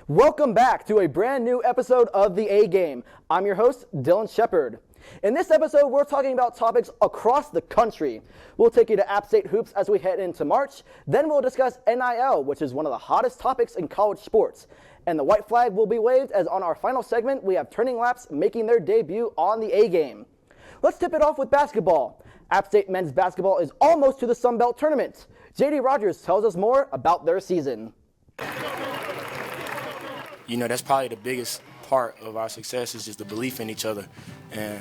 Welcome back to a brand new episode of The A-Game. I'm your host, Dylan Shepard. In this episode, we're talking about topics across the country. We'll take you to App State hoops as we head into March. Then we'll discuss NIL, which is one of the hottest topics in college sports. And the white flag will be waved as on our final segment, we have Turning Laps making their debut on The A-Game. Let's tip it off with basketball. App State men's basketball is almost to the Sun Belt tournament. JD Rogers tells us more about their season. You know, that's probably the biggest part of our success is just the belief in each other. And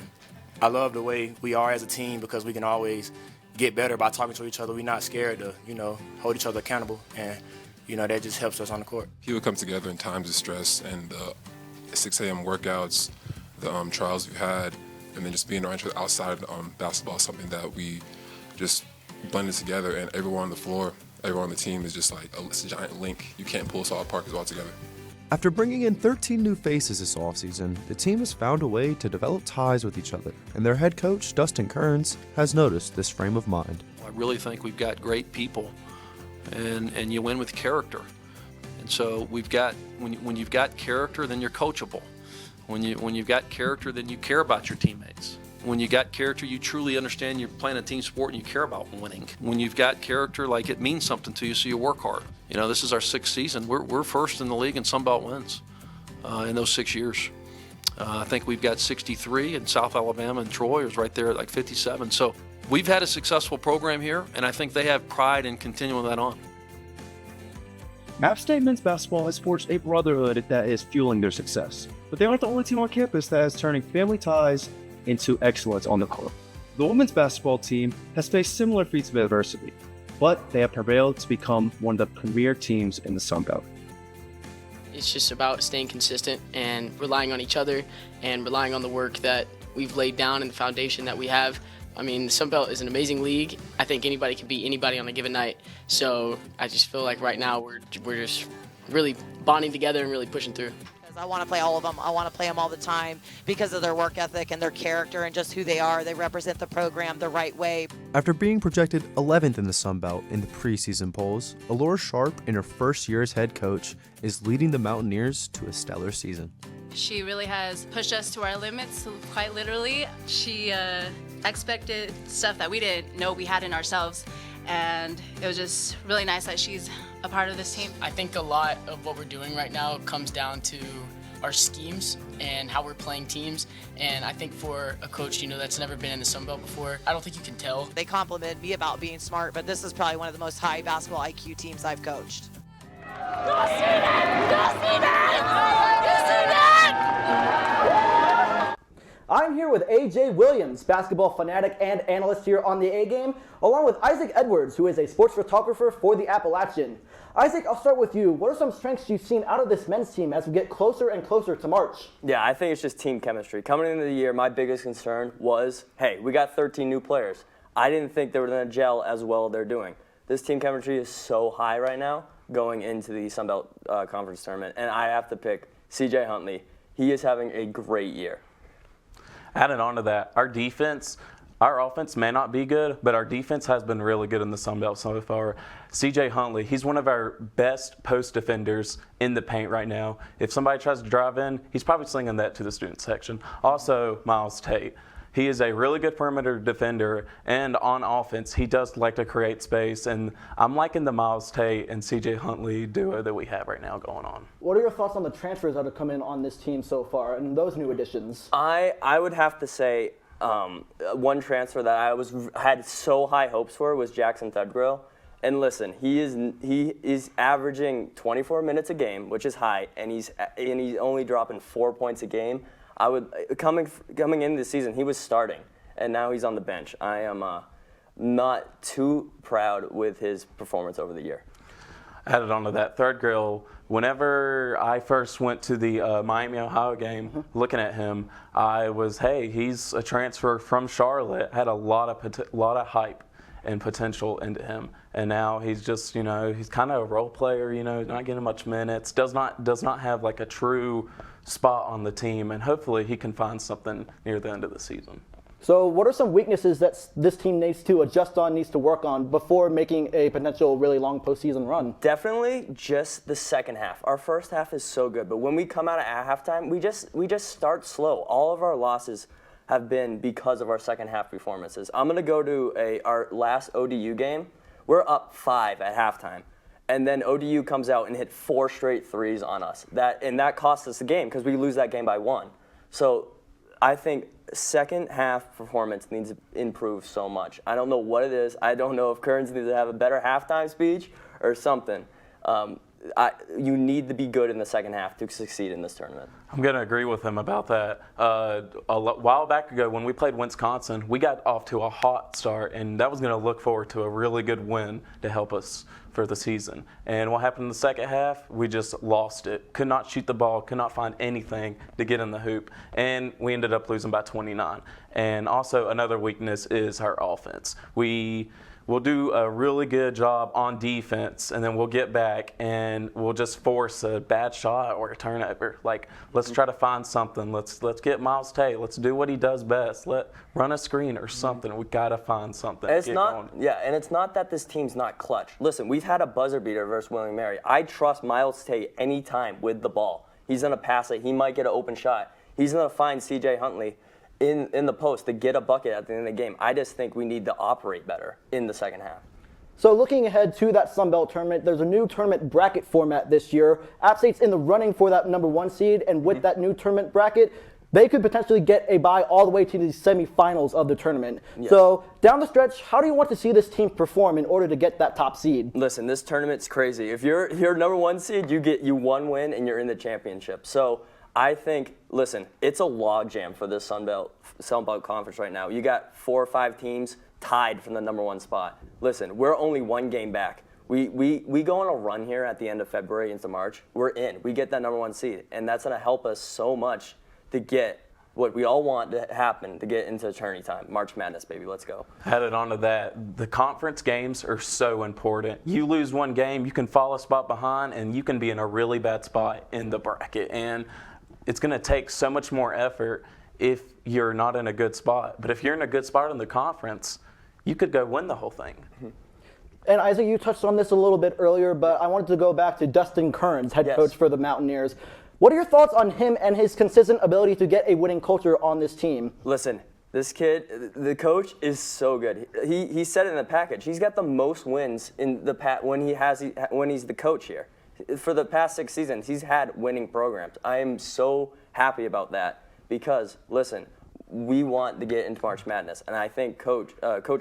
I love the way we are as a team because we can always get better by talking to each other. We're not scared to, hold each other accountable. And, that just helps us on the court. People come together in times of stress and the 6 a.m. workouts, the trials we've had, and then just being around each other outside of basketball is something that we just blended together. And everyone on the floor, everyone on the team is just like it's a giant link. You can't pull us all apart because we're all together. After bringing in 13 new faces this offseason, the team has found a way to develop ties with each other, and their head coach, Dustin Kearns, has noticed this frame of mind. I really think we've got great people, and you win with character. And so we've got, when you've got character, then you're coachable. When you've got character, then you care about your teammates. When you got character, you truly understand you're playing a team sport and you care about winning. When you've got character, like it means something to you, so you work hard. This is our 6th season. We're first in the league in Sun Belt wins in those 6 years. I think we've got 63, and South Alabama and Troy is right there at like 57. So we've had a successful program here, and I think they have pride in continuing that on. App State men's basketball has forged a brotherhood that is fueling their success. But they aren't the only team on campus that is turning family ties into excellence on the court. The women's basketball team has faced similar feats of adversity, but they have prevailed to become one of the premier teams in the Sun Belt. It's just about staying consistent and relying on each other and relying on the work that we've laid down and the foundation that we have. I mean, the Sun Belt is an amazing league. I think anybody can beat anybody on a given night. So I just feel like right now we're just really bonding together and really pushing through. I want to play all of them. I want to play them all the time because of their work ethic and their character and just who they are. They represent the program the right way. After being projected 11th in the Sun Belt in the preseason polls, Allure Sharp, in her first year as head coach, is leading the Mountaineers to a stellar season. She really has pushed us to our limits, quite literally. She expected stuff that we didn't know we had in ourselves, and it was just really nice that she's a part of this team. I think a lot of what we're doing right now comes down to our schemes and how we're playing teams. And I think for a coach, that's never been in the Sun Belt before, I don't think you can tell. They complimented me about being smart, but this is probably one of the most high basketball IQ teams I've coached. Go Steven! Go Steven! Go Steven! I'm here with AJ Williams, basketball fanatic and analyst here on the A-Game, along with Isaac Edwards, who is a sports photographer for the Appalachian. Isaac, I'll start with you. What are some strengths you've seen out of this men's team as we get closer and closer to March? Yeah, I think it's just team chemistry. Coming into the year, my biggest concern was, hey, we got 13 new players. I didn't think they were going to gel as well as they're doing. This team chemistry is so high right now going into the Sun Belt Conference Tournament, and I have to pick C.J. Huntley. He is having a great year. Adding on to that, our offense may not be good, but our defense has been really good in the Sun Belt so far. C.J. Huntley, he's one of our best post defenders in the paint right now. If somebody tries to drive in, he's probably slinging that to the student section. Also, Miles Tate. He is a really good perimeter defender, and on offense, he does like to create space, and I'm liking the Miles Tate and C.J. Huntley duo that we have right now going on. What are your thoughts on the transfers that have come in on this team so far and those new additions? I would have to say one transfer that I had so high hopes for was Jackson Thudgrill. And listen, he is averaging 24 minutes a game, which is high, and he's only dropping 4 points a game. Coming into the season, he was starting, and now he's on the bench. I am not too proud with his performance over the year. Added on to that, Thudgrill, whenever I first went to the Miami, Ohio game, looking at him, I was, hey, he's a transfer from Charlotte, had a lot of hype and potential into him. And now he's just, he's kind of a role player, not getting much minutes, does not have like a true spot on the team, and hopefully he can find something near the end of the season. So what are some weaknesses that this team needs to adjust on, needs to work on before making a potential really long postseason run? Definitely just the second half. Our first half is so good, but when we come out at halftime, we just start slow. All of our losses have been because of our second half performances. I'm going to go to our last ODU game. We're up 5 at halftime. And then ODU comes out and hit 4 straight threes on us. That cost us the game because we lose that game by 1. So I think second half performance needs to improve so much. I don't know what it is. I don't know if Kearns needs to have a better halftime speech or something. You need to be good in the second half to succeed in this tournament. I'm going to agree with him about that. A while back ago, when we played Wisconsin, we got off to a hot start, and that was going to look forward to a really good win to help us for the season. And what happened in the second half? We just lost it. Could not shoot the ball, could not find anything to get in the hoop, and we ended up losing by 29. And also another weakness is our offense. We'll do a really good job on defense, and then we'll get back and we'll just force a bad shot or a turnover. Like, let's try to find something. Let's get Miles Tay. Let's do what he does best. Run a screen or something. We gotta find something. And it's not that this team's not clutch. Listen, we've had a buzzer beater versus William & Mary. I trust Miles Tay anytime with the ball. He's gonna pass it. He might get an open shot. He's gonna find C.J. Huntley in the post to get a bucket at the end of the game. I just think we need to operate better in the second half. So looking ahead to that Sun Belt tournament, there's a new tournament bracket format this year. App State's in the running for that number 1 seed, and with that new tournament bracket, they could potentially get a bye all the way to the semifinals of the tournament. Yes. So down the stretch, how do you want to see this team perform in order to get that top seed? Listen, this tournament's crazy. If you're number 1 seed, you 1 win and you're in the championship. So I think, listen, it's a logjam for this Sun Belt Conference right now. You got 4 or 5 teams tied from the number 1 spot. Listen, we're only 1 game back. We go on a run here at the end of February into March. We're in. We get that number 1 seed, and that's going to help us so much to get what we all want to happen, to get into tourney time. March Madness, baby. Let's go. Added on to that, the conference games are so important. You lose 1 game, you can fall a spot behind, and you can be in a really bad spot in the bracket. And it's going to take so much more effort if you're not in a good spot. But if you're in a good spot in the conference, you could go win the whole thing. And Isaac, you touched on this a little bit earlier, but I wanted to go back to Dustin Kearns, head coach for the Mountaineers. What are your thoughts on him and his consistent ability to get a winning culture on this team? Listen, this kid, the coach is so good. He said it in the package. He's got the most wins in the when he's the coach here. For the past 6 seasons, he's had winning programs. I am so happy about that because, listen, we want to get into March Madness, and I think Coach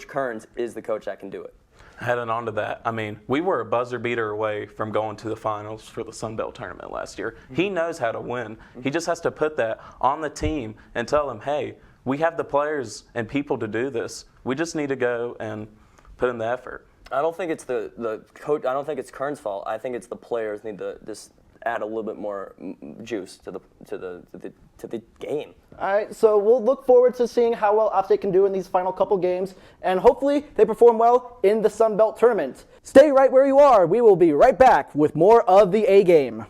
Kearns is the coach that can do it. Heading on to that, I mean, we were a buzzer beater away from going to the finals for the Sun Belt tournament last year. He knows how to win. He just has to put that on the team and tell them, hey, we have the players and people to do this. We just need to go and put in the effort. I don't think it's the coach. I don't think it's Kearns' fault. I think it's the players need to just add a little bit more juice to the game. All right, so we'll look forward to seeing how well App State can do in these final couple games, and hopefully they perform well in the Sun Belt tournament. Stay right where you are. We will be right back with more of the A Game.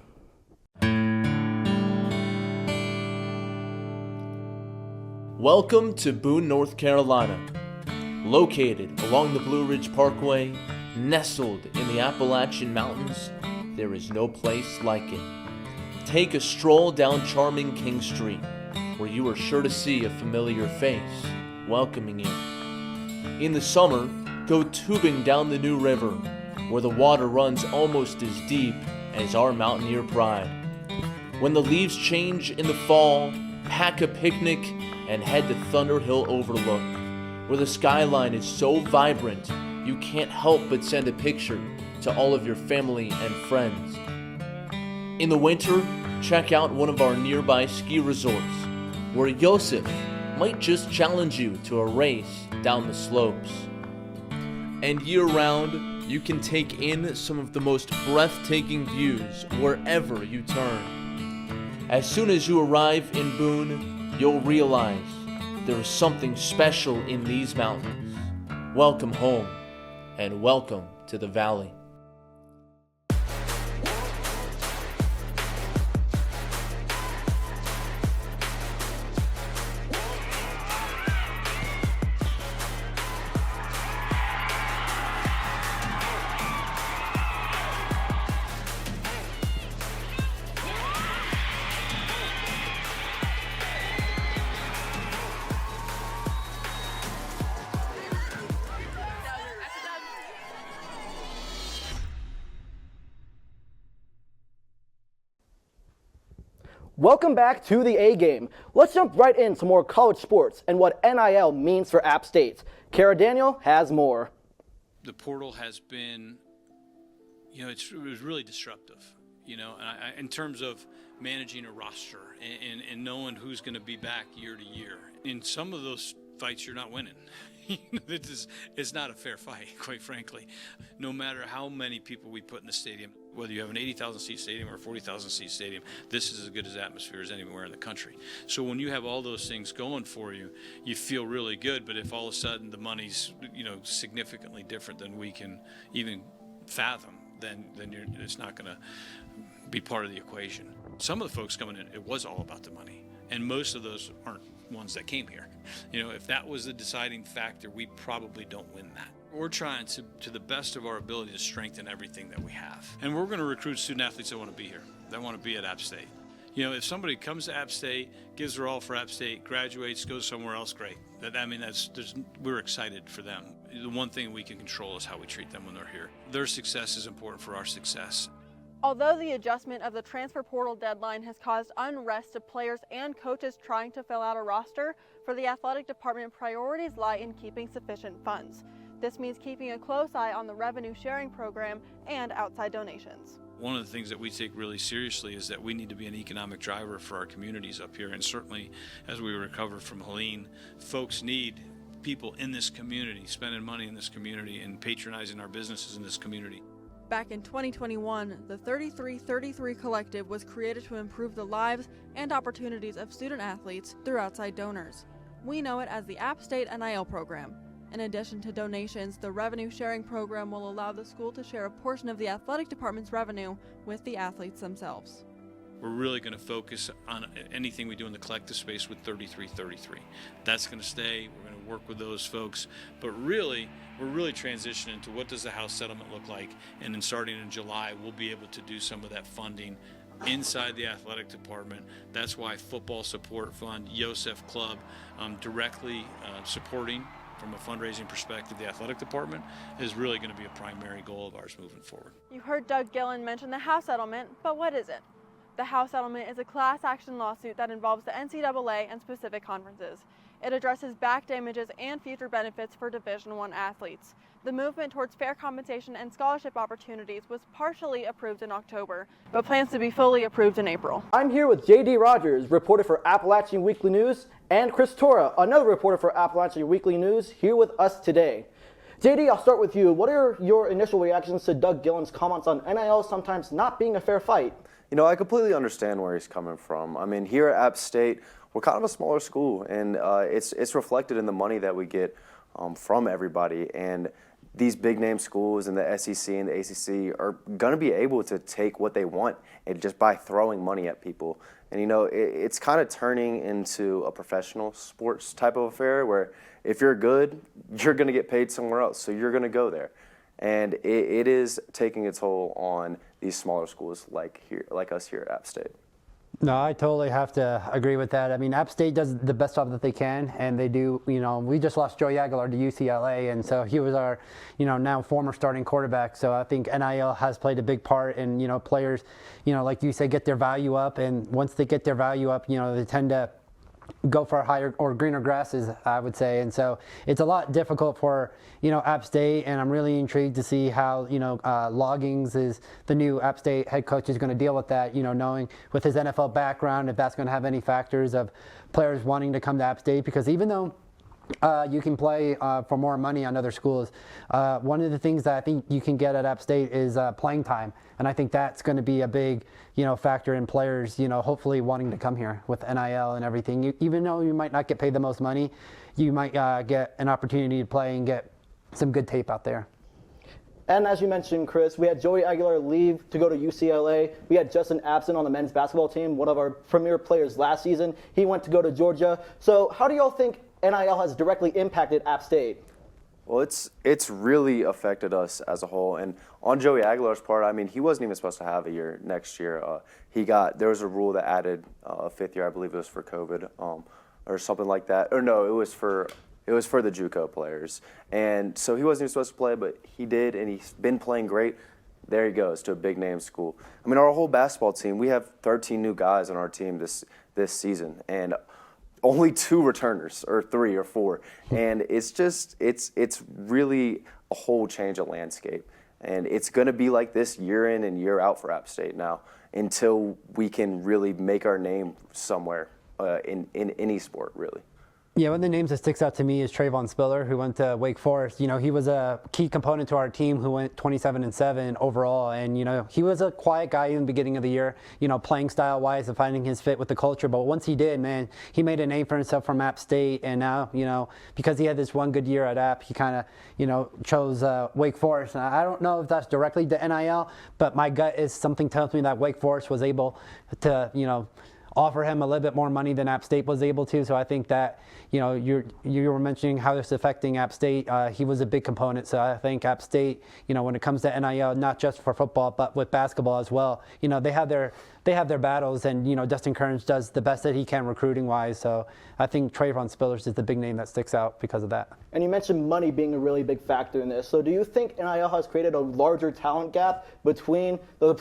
Welcome to Boone, North Carolina. Located along the Blue Ridge Parkway, nestled in the Appalachian Mountains, there is no place like it. Take a stroll down charming King Street, where you are sure to see a familiar face welcoming you. In the summer, go tubing down the New River, where the water runs almost as deep as our Mountaineer pride. When the leaves change in the fall, pack a picnic and head to Thunder Hill Overlook, where the skyline is so vibrant you can't help but send a picture to all of your family and friends. In the winter, check out one of our nearby ski resorts, where Yosef might just challenge you to a race down the slopes. And year-round, you can take in some of the most breathtaking views wherever you turn. As soon as you arrive in Boone, you'll realize there is something special in these mountains. Welcome home, and welcome to the Valley. Welcome back to the A Game. Let's jump right into more college sports and what NIL means for App State. Kara Daniel has more. The portal has been, it was really disruptive, in terms of managing a roster and knowing who's going to be back year to year. In some of those fights, you're not winning. It's not a fair fight, quite frankly. No matter how many people we put in the stadium, whether you have an 80,000 seat stadium or a 40,000 seat stadium, this is as good as atmosphere as anywhere in the country. So when you have all those things going for you, you feel really good. But if all of a sudden the money's significantly different than we can even fathom, then it's not going to be part of the equation. Some of the folks coming in, it was all about the money, and most of those aren't ones that came here. If that was the deciding factor, we probably don't win that. We're trying to the best of our ability to strengthen everything that we have. And we're going to recruit student athletes that want to be here, that want to be at App State. If somebody comes to App State, gives their all for App State, graduates, goes somewhere else, great. We're excited for them. The one thing we can control is how we treat them when they're here. Their success is important for our success. Although the adjustment of the transfer portal deadline has caused unrest to players and coaches trying to fill out a roster, for the athletic department, priorities lie in keeping sufficient funds. This means keeping a close eye on the revenue sharing program and outside donations. One of the things that we take really seriously is that we need to be an economic driver for our communities up here. And certainly as we recover from Helene, folks need people in this community, spending money in this community and patronizing our businesses in this community. Back in 2021, the 3333 Collective was created to improve the lives and opportunities of student athletes through outside donors. We know it as the App State NIL program. In addition to donations, the revenue sharing program will allow the school to share a portion of the athletic department's revenue with the athletes themselves. We're really going to focus on anything we do in the collective space with 3333. That's going to stay. We're going to work with those folks. But really, we're really transitioning to what does the house settlement look like. And then starting in July, we'll be able to do some of that funding inside the athletic department. That's why Football Support Fund, Yosef Club, directly supporting from a fundraising perspective, the athletic department is really going to be a primary goal of ours moving forward. You heard Doug Gillen mention the house settlement, but what is it? The house settlement is a class action lawsuit that involves the NCAA and specific conferences. It addresses back damages and future benefits for Division I athletes. The movement towards fair compensation and scholarship opportunities was partially approved in October, but plans to be fully approved in April. I'm here with J.D. Rogers, reporter for Appalachian Weekly News, and Chris Tora, another reporter for Appalachian Weekly News, here with us today. J.D., I'll start with you. What are your initial reactions to Doug Gillen's comments on NIL sometimes not being a fair fight? I completely understand where he's coming from. I mean, here at App State, we're kind of a smaller school, and it's reflected in the money that we get from everybody. And these big-name schools in the SEC and the ACC are going to be able to take what they want and just by throwing money at people. And, it's kind of turning into a professional sports type of affair where if you're good, you're going to get paid somewhere else, so you're going to go there. And it is taking a toll on these smaller schools like us here at App State. No, I totally have to agree with that. I mean, App State does the best job that they can, and they do, we just lost Joey Aguilar to UCLA, and so he was our, now former starting quarterback. So I think NIL has played a big part in, players, like you say, get their value up, and once they get their value up, they tend to go for higher or greener grasses, I would say. And so it's a lot difficult for, App State, and I'm really intrigued to see how, Loggins is the new App State head coach is going to deal with that, knowing with his NFL background, if that's going to have any factors of players wanting to come to App State, because even though you can play for more money on other schools, one of the things that I think you can get at App State is playing time. And I think that's going to be a big, factor in players, hopefully wanting to come here with NIL and everything. Even though you might not get paid the most money, you might get an opportunity to play and get some good tape out there. And as you mentioned, Chris, we had Joey Aguilar leave to go to UCLA. We had Justin Absent on the men's basketball team, one of our premier players last season. He went to go to Georgia. So how do y'all think NIL has directly impacted App State? Well, it's really affected us as a whole. And on Joey Aguilar's part, I mean, he wasn't even supposed to have a year next year. There was a rule that added a fifth year, I believe it was for COVID, or something like that. Or no, it was for the JUCO players. And so he wasn't even supposed to play, but he did, and he's been playing great. there he goes to a big name school. I mean, our whole basketball team, we have 13 new guys on our team this season, and only 2 returners, or 3 or 4. And it's really a whole change of landscape. And it's going to be like this year in and year out for App State now until we can really make our name somewhere in any sport, really. Yeah, one of the names that sticks out to me is Trayvon Spiller, who went to Wake Forest. You know, he was a key component to our team who went 27-7 overall. And, you know, he was a quiet guy in the beginning of the year, you know, playing style-wise and finding his fit with the culture. But once he did, man, he made a name for himself from App State. And now, you know, because he had this one good year at App, he kind of, you know, chose Wake Forest. And I don't know if that's directly to NIL, but my gut is something tells me that Wake Forest was able to, you know, offer him a little bit more money than App State was able to. So I think that, you know, you were mentioning how this affecting App State. He was a big component. So I think App State, you know, when it comes to NIL, not just for football, but with basketball as well, you know, they have their battles, and, you know, Dustin Kearns does the best that he can recruiting wise. So I think Trayvon Spillers is the big name that sticks out because of that. And you mentioned money being a really big factor in this. So do you think NIL has created a larger talent gap between the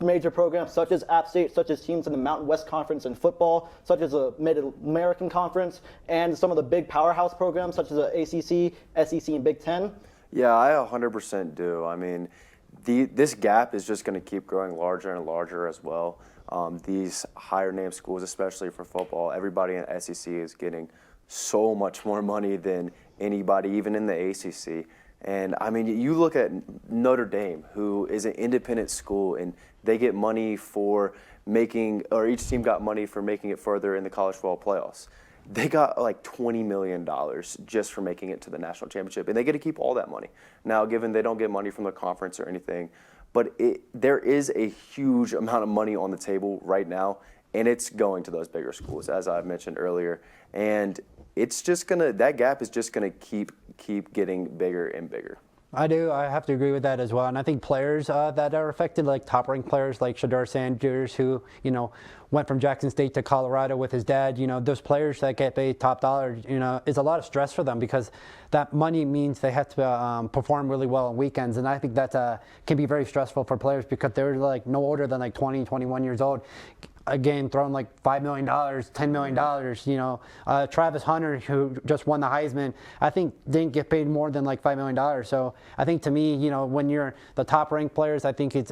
major programs such as App State, such as teams in the Mountain West Conference in football, such as the Mid-American Conference, and some of the big powerhouse programs such as the ACC, SEC, and Big Ten? Yeah, I 100% do. I mean, this gap is just going to keep growing larger and larger as well. These higher name schools, especially for football, everybody in the SEC is getting so much more money than anybody, even in the ACC. And I mean, you look at Notre Dame, who is an independent school, and they get money for making, or each team got money for making it further in the college football playoffs. They got like $20 million just for making it to the national championship, and they get to keep all that money. Now, given they don't get money from the conference or anything, but there is a huge amount of money on the table right now, and it's going to those bigger schools, as I mentioned earlier. And it's just that gap is just gonna keep getting bigger and bigger. I have to agree with that as well. And I think players that are affected, like top-ranked players like Shedeur Sanders, who, you know, went from Jackson State to Colorado with his dad, you know, those players that get paid top dollar, you know, is a lot of stress for them because that money means they have to perform really well on weekends. And I think that can be very stressful for players because they're like no older than like 20, 21 years old. Again, throwing like $5 million, $10 million, you know. Travis Hunter, who just won the Heisman, I think didn't get paid more than like $5 million. So I think to me, you know, when you're the top ranked players, I think it's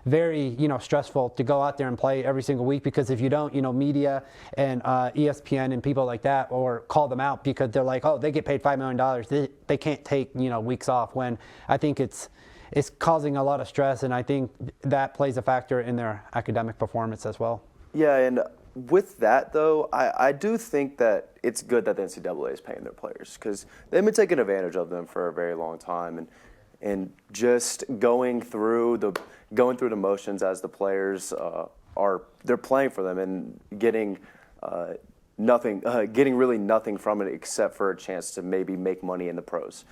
very, you know, stressful to go out there and play every single week because if you don't, you know, media and ESPN and people like that or call them out because they're like, oh, they get paid $5 million. They can't take, you know, weeks off, when I think it's causing a lot of stress, and I think that plays a factor in their academic performance as well. Yeah, and with that, though, I do think that it's good that the NCAA is paying their players because they've been taking advantage of them for a very long time, and just going through the motions as the players they're playing for them and getting really nothing from it except for a chance to maybe make money in the pros.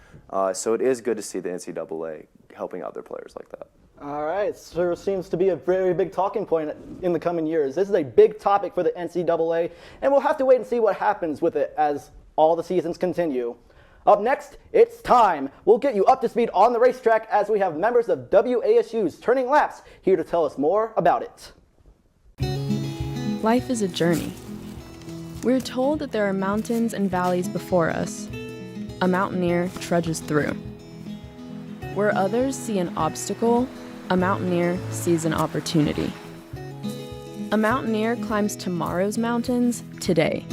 So it is good to see the NCAA helping out their players like that. All right, so seems to be a very big talking point in the coming years. This is a big topic for the NCAA, and we'll have to wait and see what happens with it as all the seasons continue. Up next, it's time. We'll get you up to speed on the racetrack as we have members of WASU's Turning Laps here to tell us more about it. Life is a journey. We're told that there are mountains and valleys before us. A mountaineer trudges through. Where others see an obstacle, a mountaineer sees an opportunity. A mountaineer climbs tomorrow's mountains today.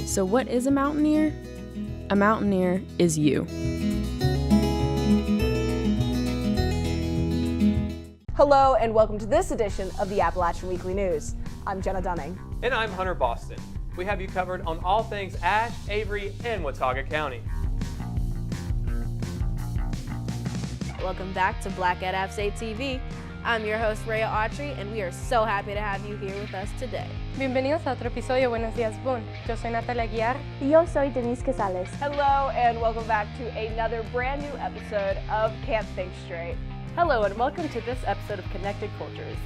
So what is a mountaineer? A mountaineer is you. Hello and welcome to this edition of the Appalachian Weekly News. I'm Jenna Dunning. And I'm Hunter Boston. We have you covered on all things Ashe, Avery, and Watauga County. Welcome back to Black at App State TV. I'm your host, Rhea Autry, and we are so happy to have you here with us today. Bienvenidos a otro episodio Buenos Días Boone. Yo soy Natalia Guiar. Y yo soy Denise Casales. Hello and welcome back to another brand new episode of Can't Think Straight. Hello and welcome to this episode of Connected Cultures.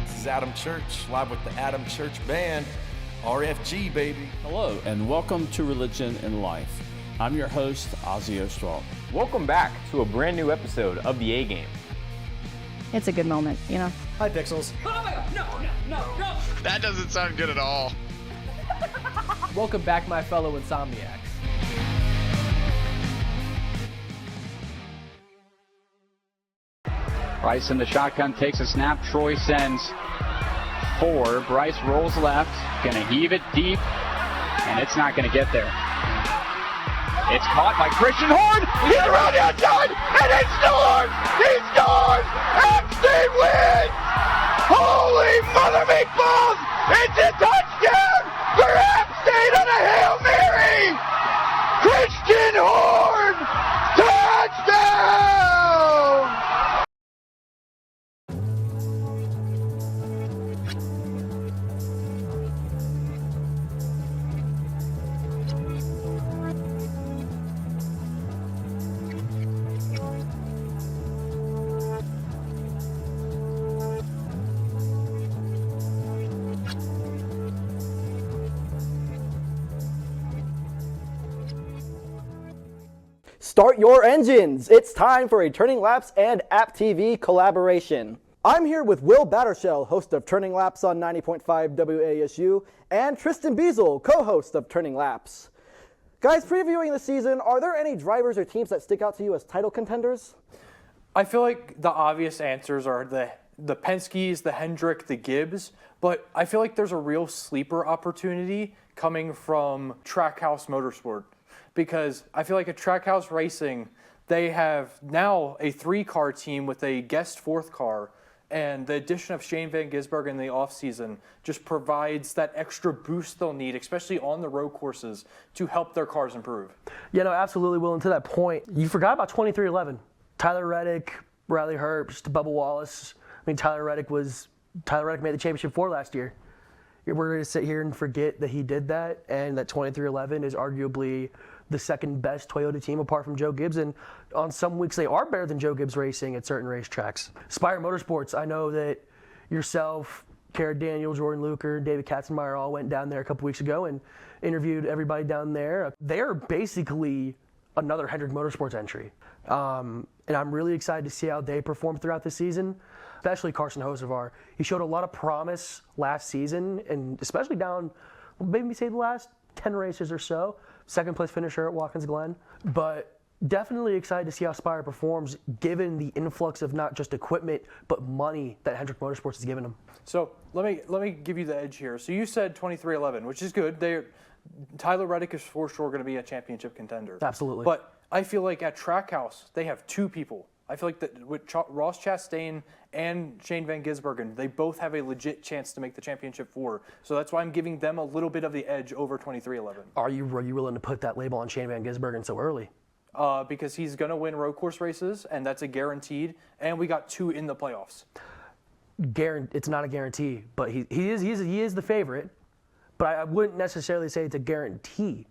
This is Adam Church, live with the Adam Church Band, RFG baby. Hello and welcome to Religion and Life. I'm your host, Ozzy Ostwald. Welcome back to a brand new episode of the A Game. It's a good moment, you know? Hi, Pixels. Oh my god, no. That doesn't sound good at all. Welcome back, my fellow Insomniacs. Bryce in the shotgun takes a snap. Troy sends 4. Bryce rolls left, gonna heave it deep, and it's not gonna get there. It's caught by Christian Horn. He's around the outside, and he scores! He scores! App State wins! Holy mother meatballs! It's a touchdown for App State on a Hail Mary! Christian Horn! Touchdown! Start your engines! It's time for a Turning Laps and App TV collaboration. I'm here with Will Battershell, host of Turning Laps on 90.5 WASU, and Tristan Biesel, co-host of Turning Laps. Guys, previewing the season, are there any drivers or teams that stick out to you as title contenders? I feel like the obvious answers are the Penske's, the Hendrick, the Gibbs, but I feel like there's a real sleeper opportunity coming from Trackhouse Motorsport. Because I feel like at Trackhouse Racing, they have now a 3-car team with a guest 4th car, and the addition of Shane Van Gisbergen in the offseason just provides that extra boost they'll need, especially on the road courses, to help their cars improve. Yeah, no, absolutely, Will. And to that point, you forgot about 2311. Tyler Reddick, Riley Herbst, Bubba Wallace. I mean, Tyler Reddick made the championship 4 last year. We're going to sit here and forget that he did that, and that 2311 is arguably the second best Toyota team apart from Joe Gibbs, and on some weeks they are better than Joe Gibbs Racing at certain racetracks. Spire Motorsports, I know that yourself, Kara Daniel, Jordan Luker, David Katzenmeyer all went down there a couple weeks ago and interviewed everybody down there. They are basically another Hendrick Motorsports entry, and I'm really excited to see how they perform throughout the season, especially Carson Hocevar. He showed a lot of promise last season, and especially down, maybe say the last 10 races or so. Second place finisher at Watkins Glen, but definitely excited to see how Spire performs given the influx of not just equipment but money that Hendrick Motorsports has given them. So let me give you the edge here. So you said 2311, which is good. Tyler Reddick is for sure going to be a championship contender. Absolutely. But I feel like at Trackhouse they have 2 people. I feel like that with Ross Chastain and Shane Van Gisbergen, they both have a legit chance to make the championship 4. So that's why I'm giving them a little bit of the edge over 2311. Are you willing to put that label on Shane Van Gisbergen so early? Because he's going to win road course races, and that's a guaranteed. And we got 2 in the playoffs. It's not a guarantee, but he is the favorite. But I wouldn't necessarily say it's a guarantee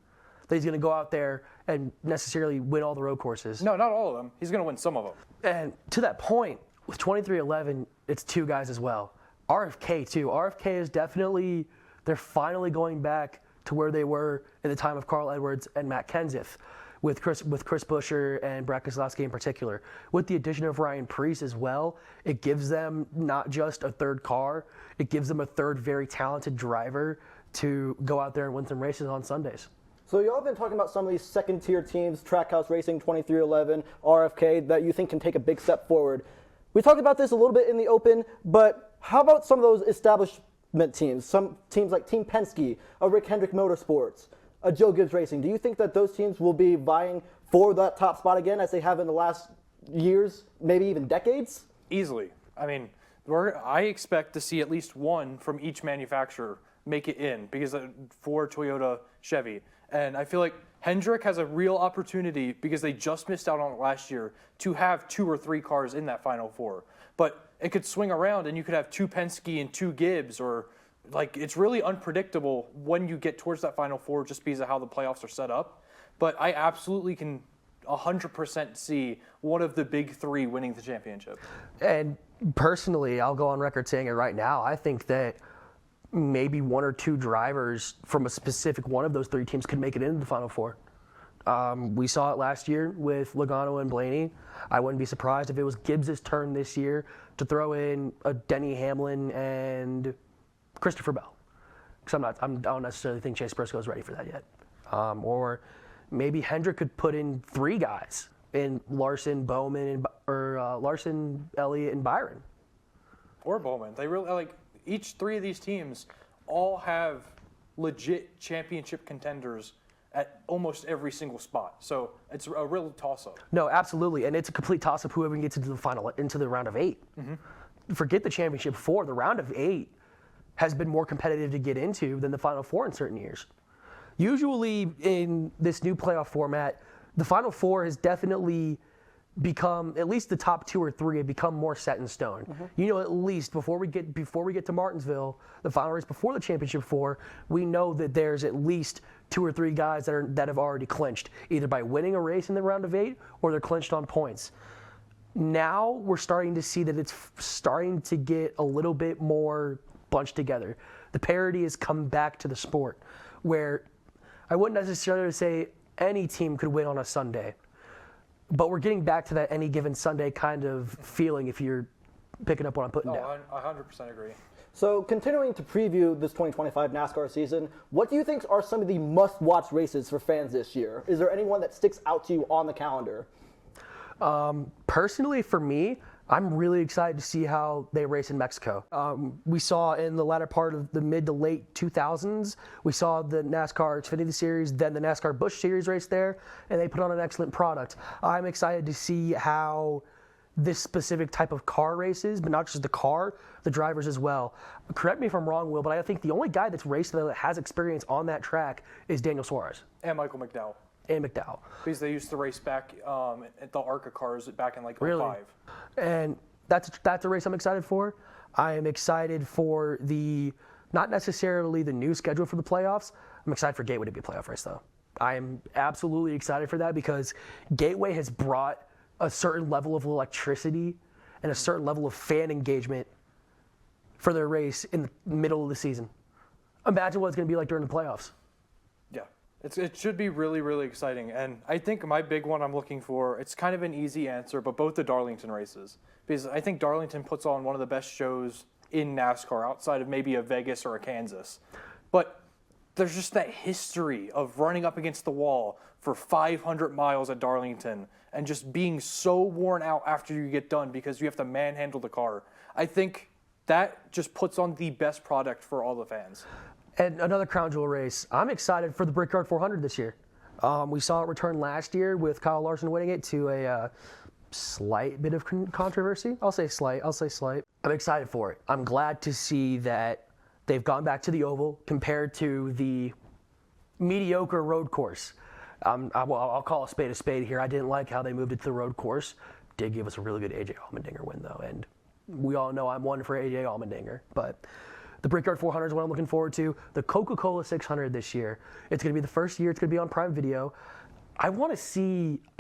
that he's going to go out there and necessarily win all the road courses. No, not all of them. He's going to win some of them. And to that point, with 2311, it's 2 guys as well. RFK too. RFK is definitely, they're finally going back to where they were in the time of Carl Edwards and Matt Kenseth, with Chris Buescher and Brad Keselowski in particular. With the addition of Ryan Preece as well, it gives them not just a 3rd car, it gives them a 3rd very talented driver to go out there and win some races on Sundays. So y'all have been talking about some of these second-tier teams, Trackhouse Racing, 2311, RFK, that you think can take a big step forward. We talked about this a little bit in the open, but how about some of those establishment teams, some teams like Team Penske, a Rick Hendrick Motorsports, a Joe Gibbs Racing? Do you think that those teams will be vying for that top spot again as they have in the last years, maybe even decades? Easily. I mean, I expect to see at least one from each manufacturer make it in, because for Toyota, Chevy. And I feel like Hendrick has a real opportunity, because they just missed out on it last year, to have 2 or 3 cars in that Final 4. But it could swing around and you could have 2 Penske and 2 Gibbs, or like, it's really unpredictable when you get towards that Final 4 just because of how the playoffs are set up. But I absolutely can 100% see one of the big 3 winning the championship. And personally, I'll go on record saying it right now, I think that maybe 1 or 2 drivers from a specific one of those 3 teams could make it into the Final 4. We saw it last year with Logano and Blaney. I wouldn't be surprised if it was Gibbs' turn this year to throw in a Denny Hamlin and Christopher Bell. Because I don't necessarily think Chase Briscoe is ready for that yet. Or maybe Hendrick could put in 3 guys in Larson, Bowman, Larson, Elliott, and Byron. Or Bowman. They really each 3 of these teams all have legit championship contenders at almost every single spot. So it's a real toss-up. No, absolutely, and it's a complete toss-up whoever gets into the round of 8. Mm-hmm. Forget the championship 4. The round of 8 has been more competitive to get into than the Final 4 in certain years. Usually in this new playoff format, the Final 4 has definitely become, at least the top 2 or 3 have become more set in stone. Mm-hmm. At least before we get to Martinsville, the final race before the championship 4, we know that there's at least 2 or 3 guys that have already clinched, either by winning a race in the round of 8 or they're clinched on points. Now we're starting to see that it's starting to get a little bit more bunched together. The parity has come back to the sport, where I wouldn't necessarily say any team could win on a Sunday, but we're getting back to that any given Sunday kind of feeling, if you're picking up what I'm putting down. I 100% agree. So continuing to preview this 2025 NASCAR season, what do you think are some of the must-watch races for fans this year? Is there anyone that sticks out to you on the calendar? Personally, for me, I'm really excited to see how they race in Mexico. We saw in the latter part of the mid to late 2000s, we saw the NASCAR Xfinity Series, then the NASCAR Busch Series race there, and they put on an excellent product. I'm excited to see how this specific type of car races, but not just the car, the drivers as well. Correct me if I'm wrong, Will, but I think the only guy that's raced that has experience on that track is Daniel Suarez. And Michael McDowell. And McDowell. Because they used to race back at the ARCA cars back in really? 05. And that's a race I'm excited for. I am excited for not necessarily the new schedule for the playoffs. I'm excited for Gateway to be a playoff race, though. I am absolutely excited for that because Gateway has brought a certain level of electricity and a certain level of fan engagement for their race in the middle of the season. Imagine what it's going to be like during the playoffs. Yeah, it should be really, really exciting. And I think my big one I'm looking for, it's kind of an easy answer, but both the Darlington races. Because I think Darlington puts on one of the best shows in NASCAR outside of maybe a Vegas or a Kansas. But there's just that history of running up against the wall for 500 miles at Darlington and just being so worn out after you get done because you have to manhandle the car. I think that just puts on the best product for all the fans. And another crown jewel race. I'm excited for the Brickyard 400 this year. We saw it return last year with Kyle Larson winning it to a slight bit of controversy. I'll say slight. I'm excited for it. I'm glad to see that they've gone back to the oval compared to the mediocre road course. I'll call a spade here. I didn't like how they moved it to the road course. Did give us a really good AJ Allmendinger win, though. And we all know I'm one for AJ Allmendinger. But the Brickyard 400 is what I'm looking forward to. The Coca-Cola 600 this year. It's going to be the first year. It's going to be on Prime Video. I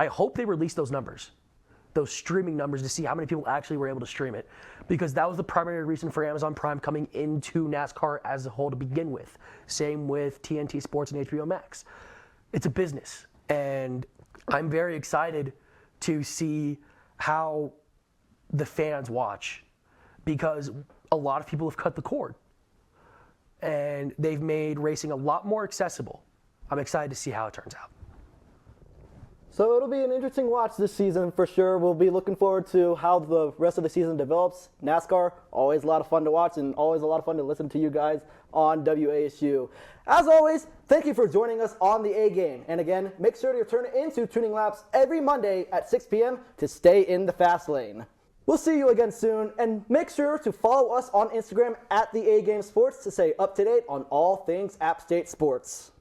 hope they release those numbers, those streaming numbers, to see how many people actually were able to stream it. Because that was the primary reason for Amazon Prime coming into NASCAR as a whole to begin with. Same with TNT Sports and HBO Max. It's a business. And I'm very excited to see how the fans watch, because a lot of people have cut the cord and they've made racing a lot more accessible. I'm excited to see how it turns out. So it'll be an interesting watch this season for sure. We'll be looking forward to how the rest of the season develops. NASCAR, always a lot of fun to watch and always a lot of fun to listen to you guys on WASU. As always, thank you for joining us on the A Game. And again, make sure to turn into Tuning Laps every Monday at 6 p.m. to stay in the fast lane. We'll see you again soon, and make sure to follow us on Instagram at the A Game Sports to stay up to date on all things App State sports.